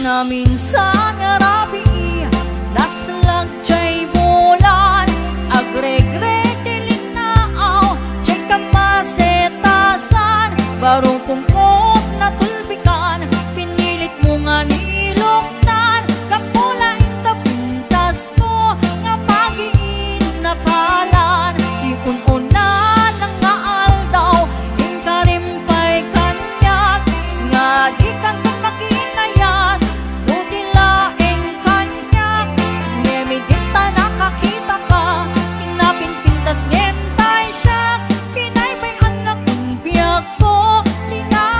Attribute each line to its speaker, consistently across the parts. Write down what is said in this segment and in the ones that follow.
Speaker 1: Na minsan nga rabi naslag chay bulan agregre tilinaaw chay kamasetasan barong pungkot na tulbikan pinilit mo nga niloktan kapula intapintas ko nga magiin na palan iununan ng nga aldaw ingkarimpay kanyag nga di kang makinayat utilaeng kanyag nemidita nakakita ka kinapinpintas ngentay siya pinay may anak ng biyag ko di nga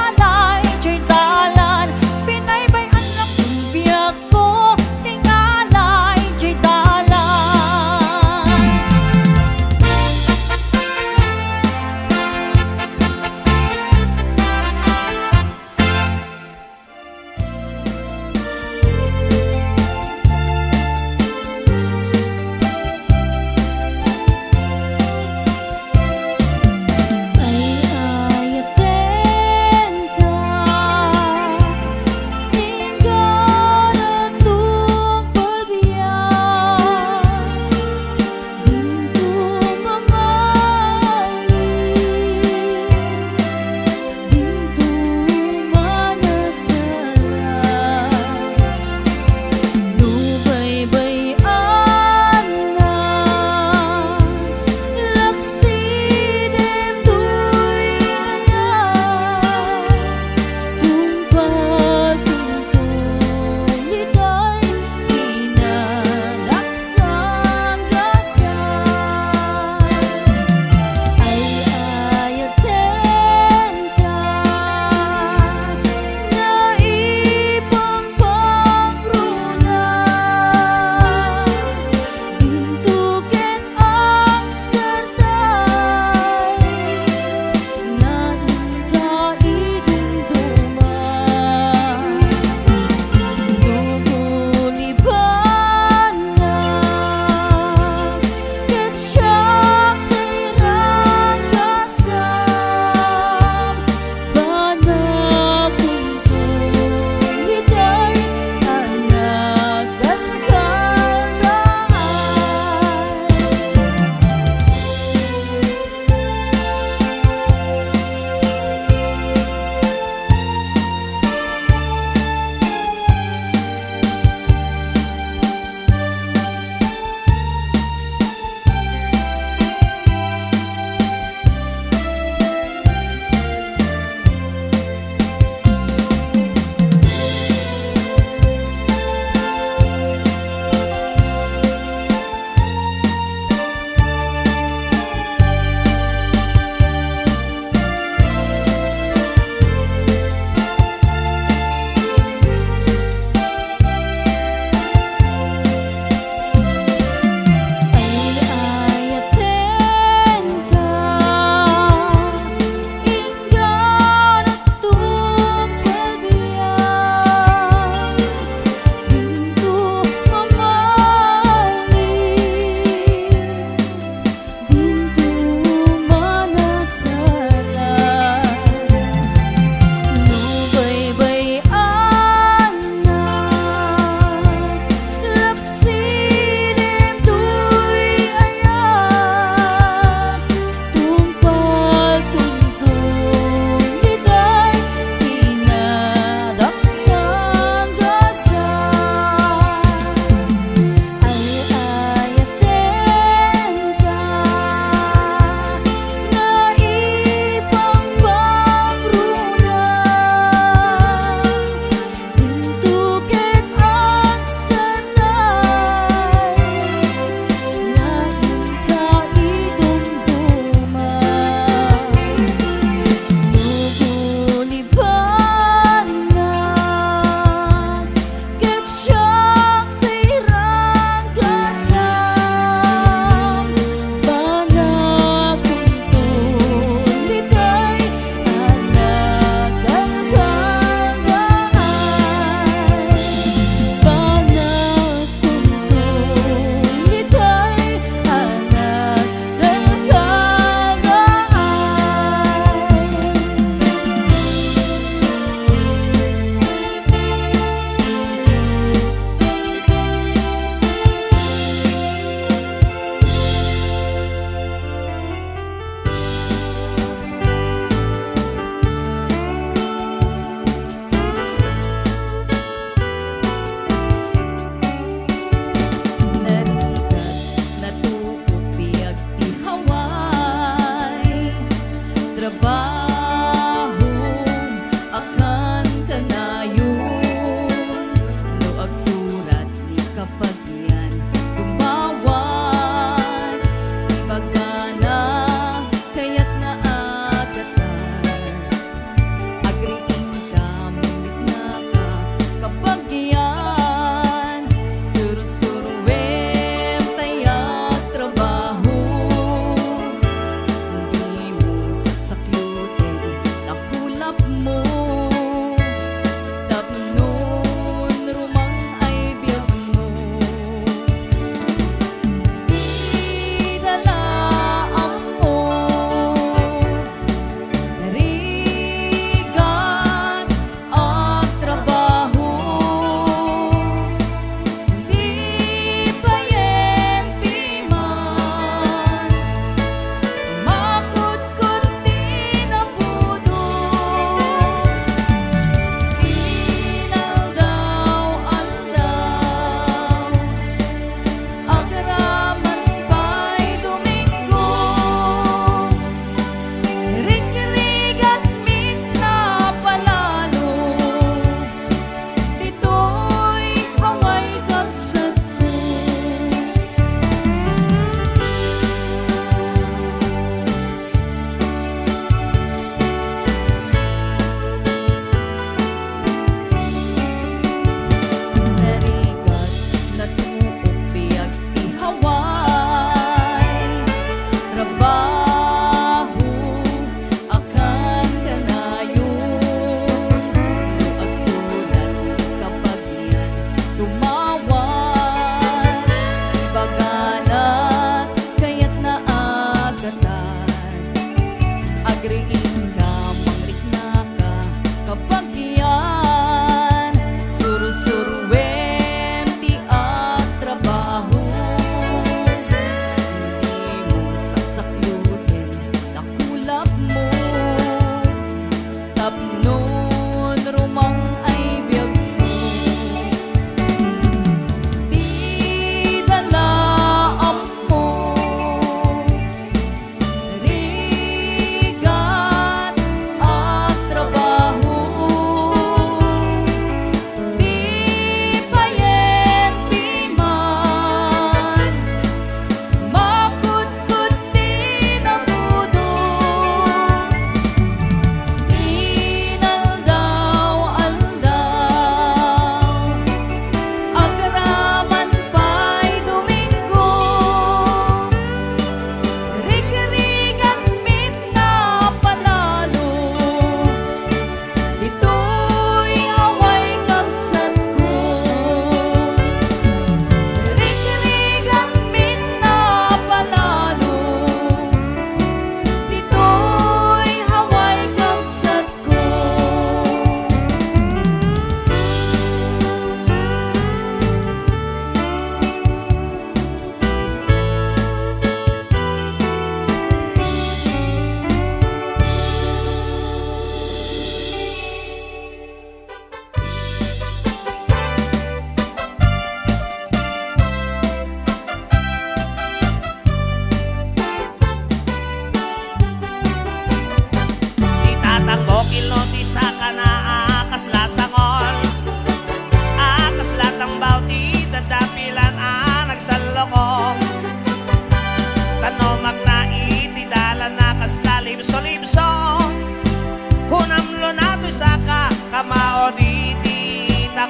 Speaker 2: kamao di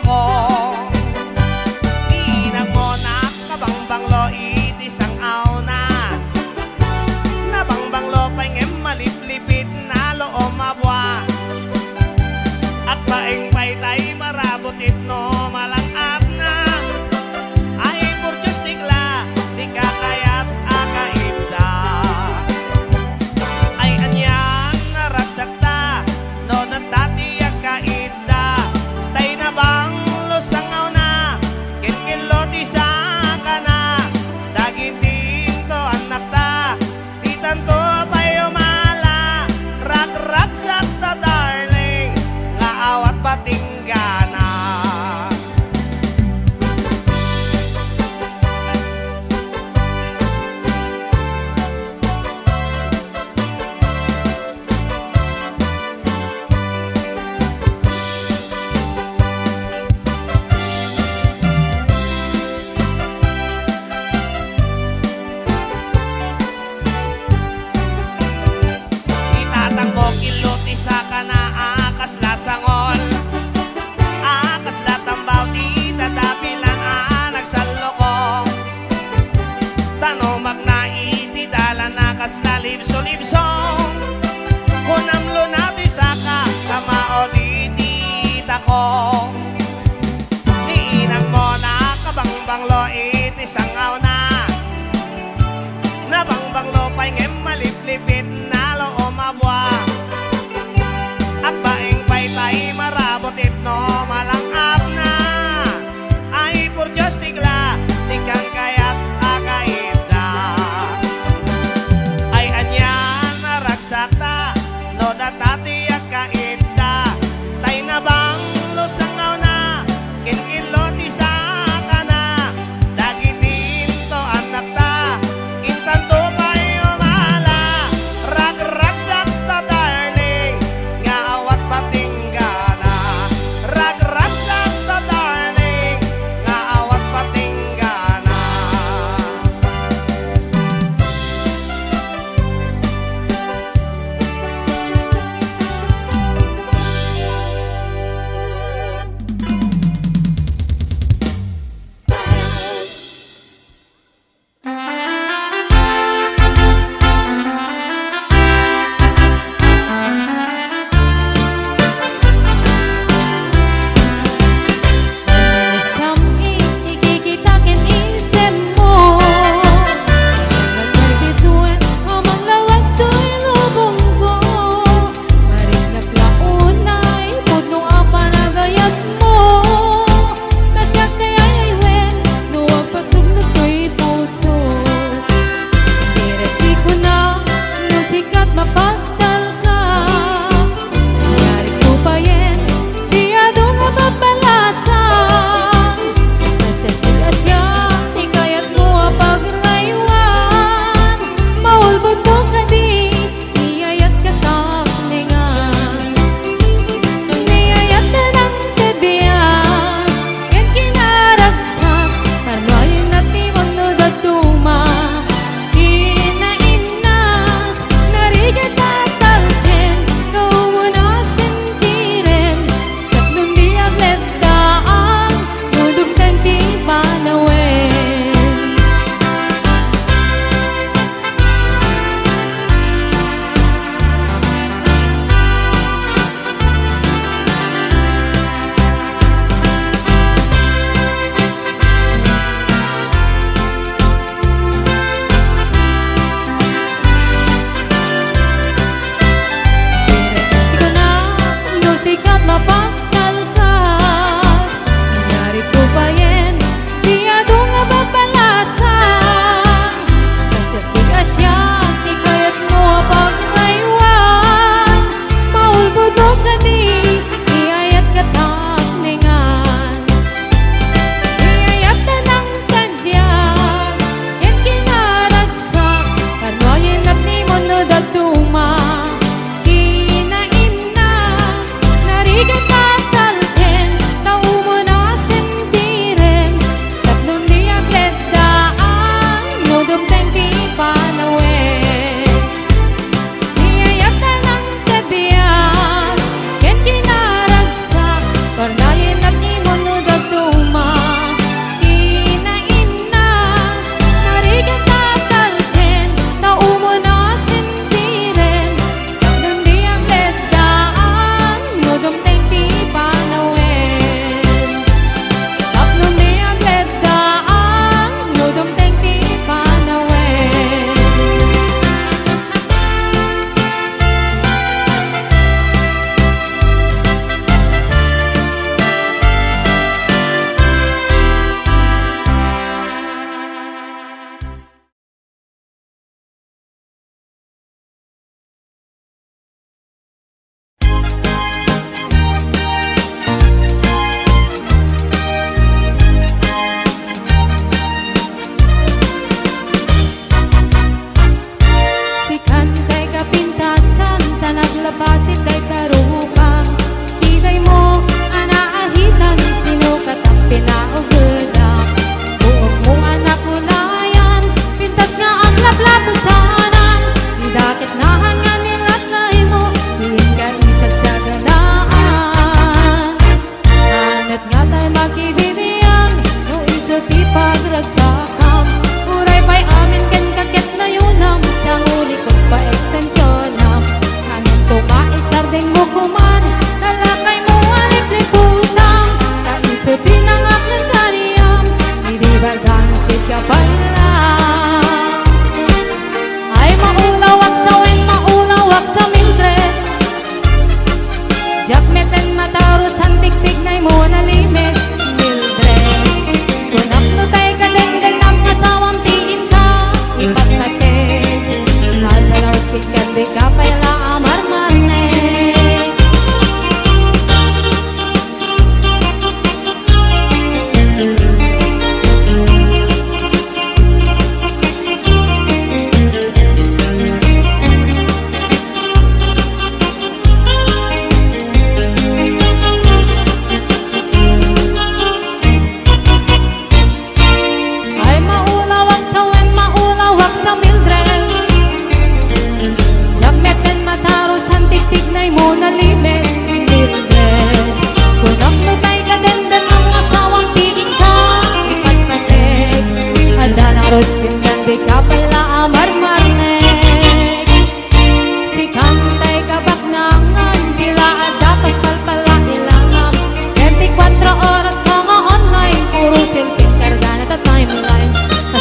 Speaker 2: ko. Di nagmonak kabangbanglo iti sang auna. Nabangbanglo pa'y ngem maliplipit na loo mabwa. At paeng pa'y tay marabot itno malangap na. Ay purchos tigla, di kakayat akaita. Ay anyan naragsakta, no natatiyak kaita. Tay na bang lusangaw na, kinkilo ti sa kana. Dagitin to anak ta, di tanto pa'y umala. Rak-raksak ta darling, nga awat patinggana. Itatanggok ilot isa ka na akas lasangol. Akas latambaw di tatapilan nagsalokong. Tano magnaiti di dala nakas lalibso-libsong. Kunamlo na di saka kamao di takong. Niinang mo na kabangbanglo iti sangaw na. Nabangbanglo pa'y ngem maliplipit na loo mabwa. At baeng pa'y tay marabot itno malangap na. Ay purchos tigla, di kang kayat akaida. Ay anyan naragsakta, no datatiyak kaida. Tay na bang lusang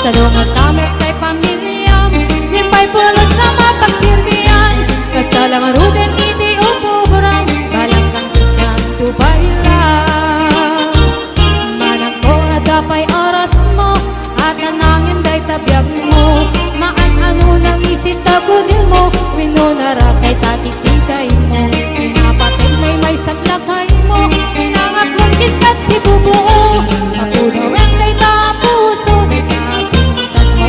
Speaker 3: Sa lungat kami kay pamilyam, di pa'y pulos sa mapagsirbiyan. Kasalang ruden iti upuburang, balang kantis kanto bailang. Manang ko adapay oras mo, at nanangin day tabiyag mo. Maan-ano nang isit tabudil mo, wino na rasay takikitay mo. Pinapatay may saglakay mo, pinangaklong kitkat si bubuo. Ako daw ang day tapuso, day kapintas mo.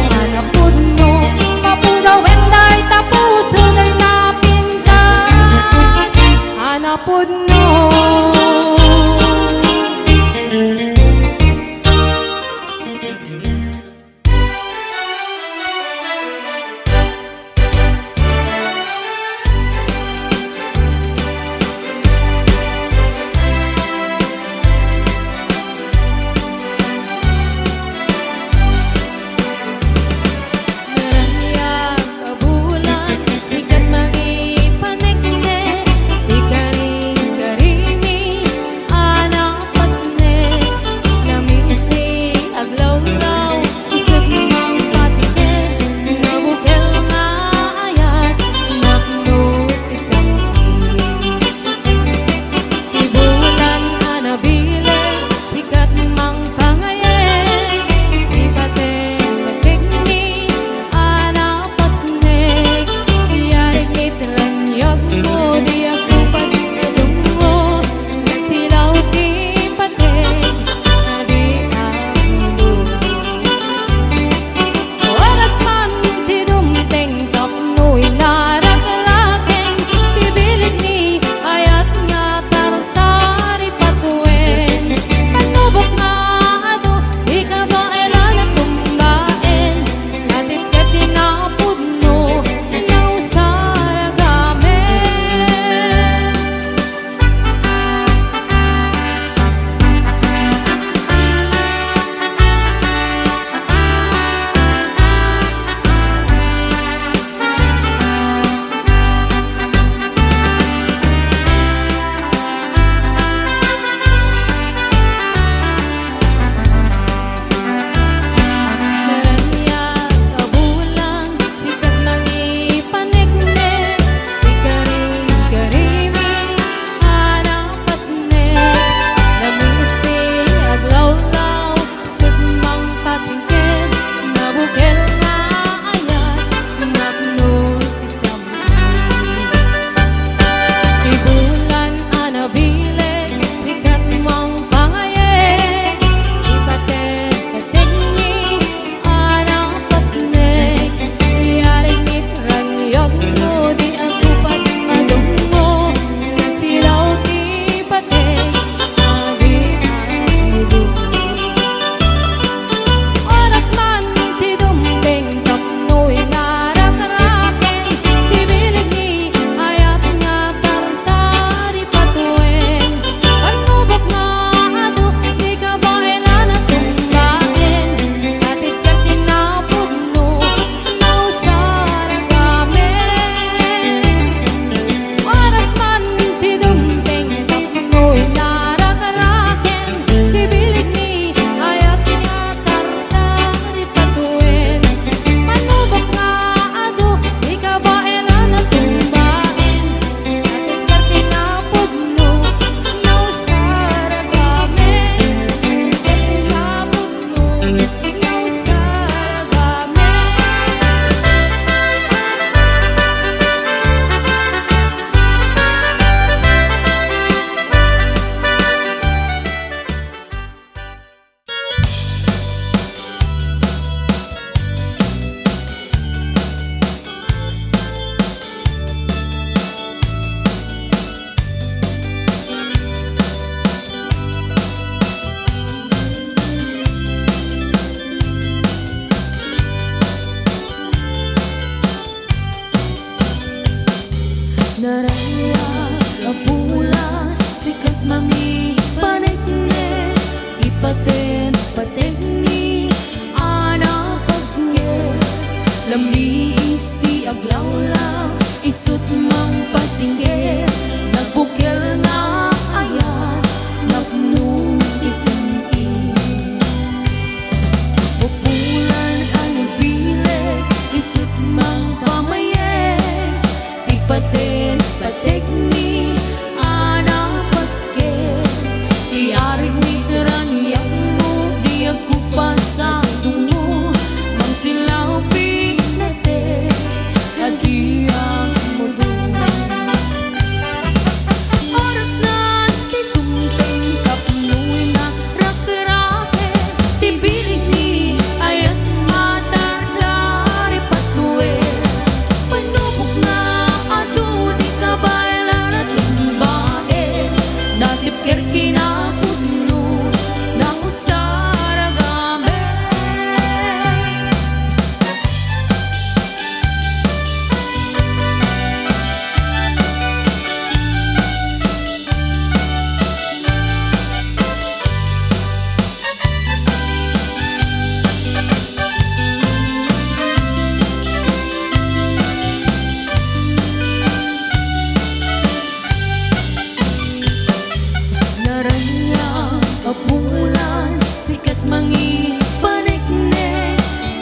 Speaker 3: bulan sikat mangi paniknek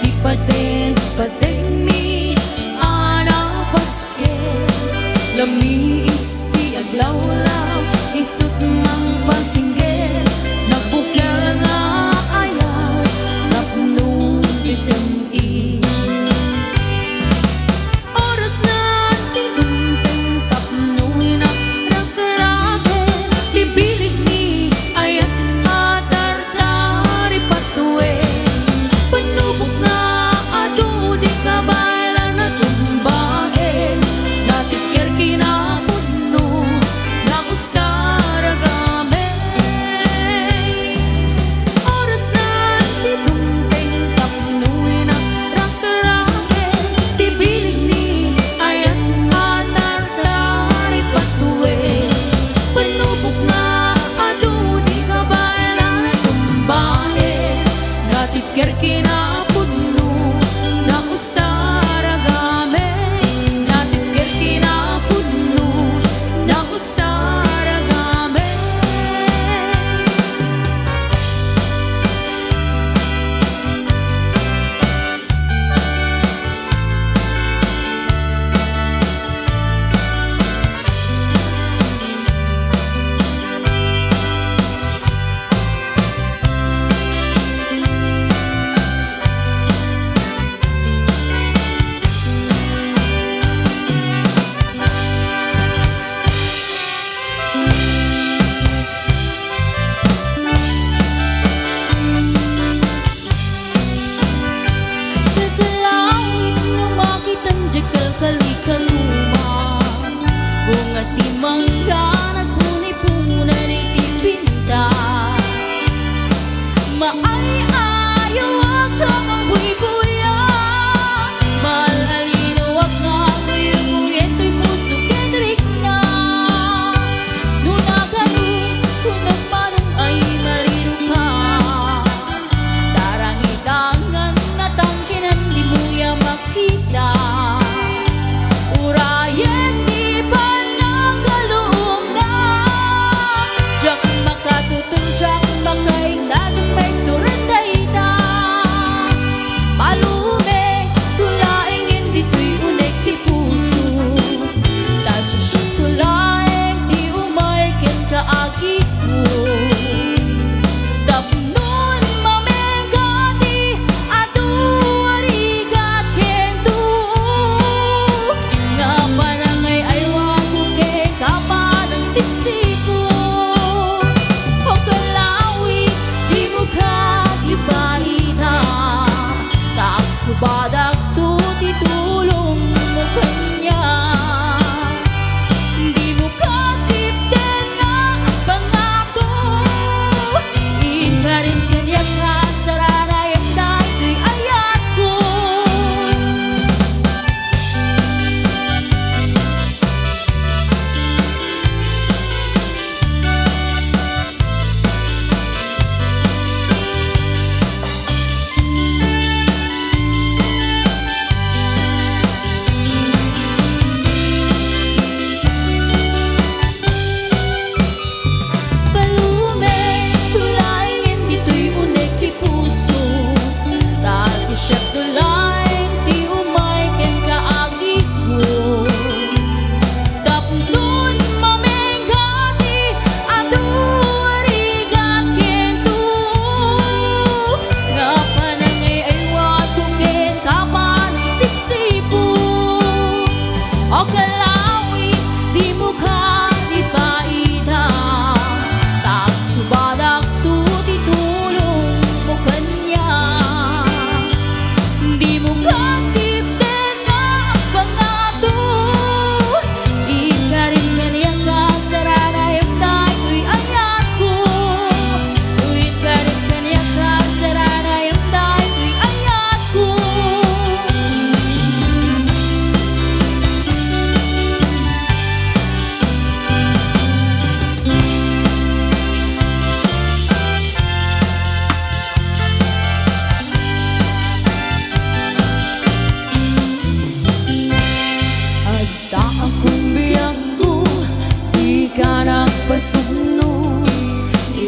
Speaker 3: ipaten paten mi ana paske lami isti aglawlaw isut mang pasinggel nagbukyal nga ayaw napnong isang oras na tinuntang tapnoy na rakarake tibilig ni ayat atar-tari patuwe panubok na ado di kabaylan na tumbahe natikir kinapuno na usaragame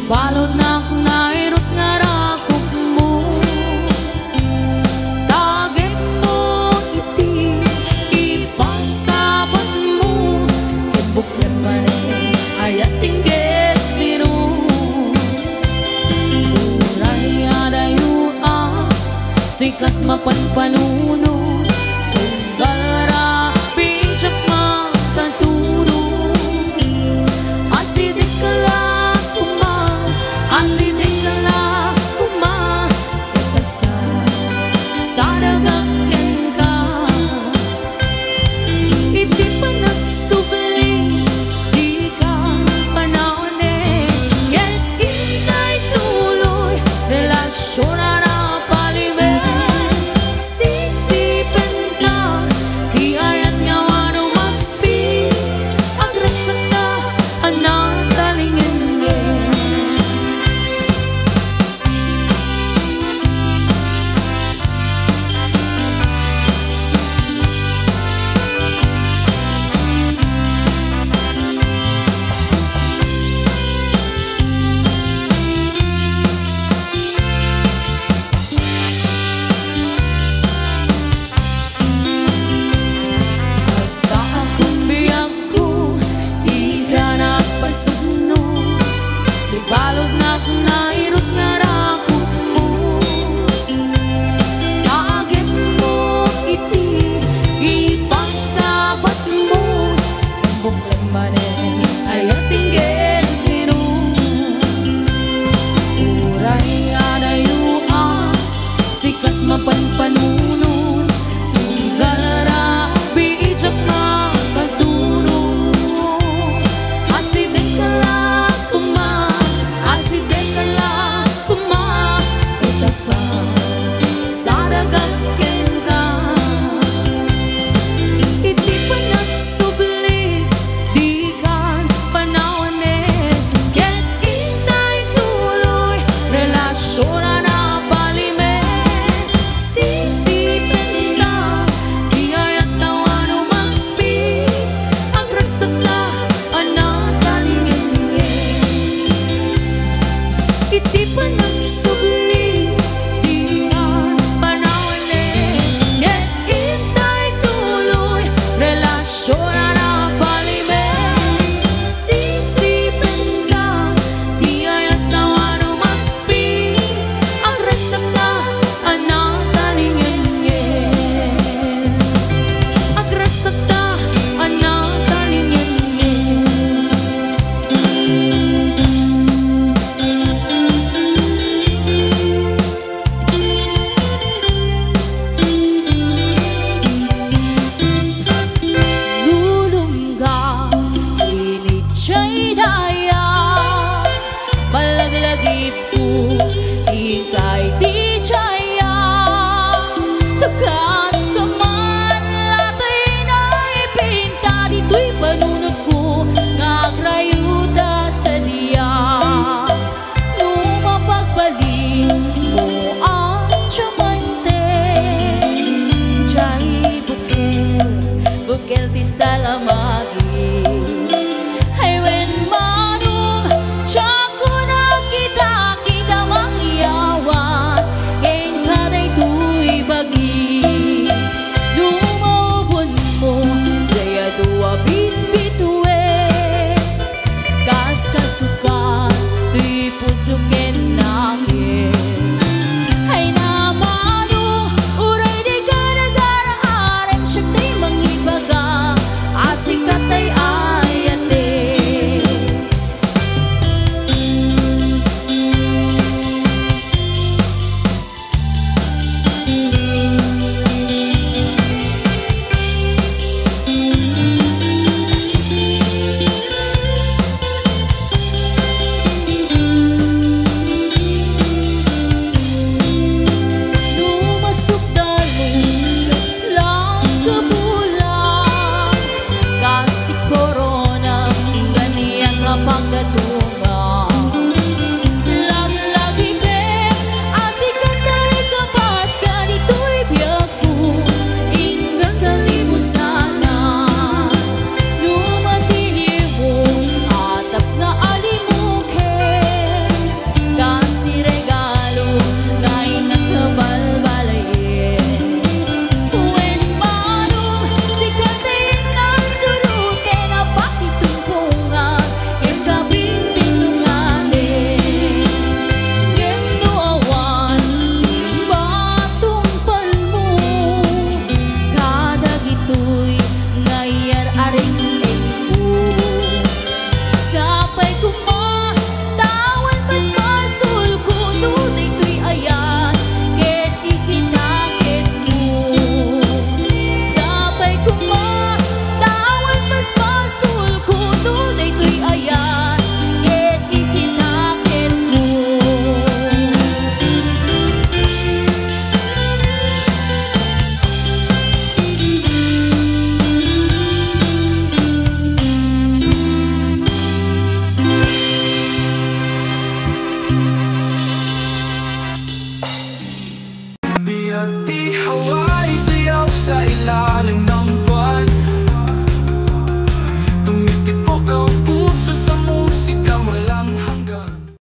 Speaker 3: balot na nairot nga rakop mo. Tagem mo iti ipasabat mo, kibukyan ba rin ay atinggit biro. Uray adayo sikat mapanpanuno, kung galara bijak mataturo. Asidik ka lang asidik ka lang sa dagagyan ka. Iti pa nagsubli, di ka panahon eh. Yan ikay tuloy, relasyon na napalimin. Sisipin ka, di ayat nga wano maspi. Agresak ka, anak talingin eh. Balot na nairot nga rakop mo. Tagem mo iti ipasabat mo, kibukyan ba rin ay atinggit biro. Uray adayo sikat mapanpanuno, kung galara bijak makaturo. Asidik ka lang asidik ka lang itak sa dagagyan ka. Iti pa nagsubli, di ka panahon eh. Yan intay tuloy, relasyon na napalimin. Sisipin ka, di ayat na wano maspi. Ang ragsak na anak talingin. Iti pa nagsubli, di ka panahon eh. Yan intay tuloy, relasyon na napalimin. Sisipin ka, di ayat na wano maspi. Ang resak na anak talingin. Ang resak na anak talingin. Malaglagip ko, ikay di jaya. Tagas ka man, latay na ipinta. Dito'y panunod ko, nagrayuda sa diya. Nung mapagbalik mo ang tiyamante, jay bukel di salamagi. Ay when marong tsako na kita mangyawan, ngayon ka na'y tu'y bagi. Lumaubon mo, jaya dua bitbitwe. Kas kasuka, tu'y pusukin namin. Ay namano, uray di gara-gara arem siya ta'y mangibaga. Asik
Speaker 4: ihawa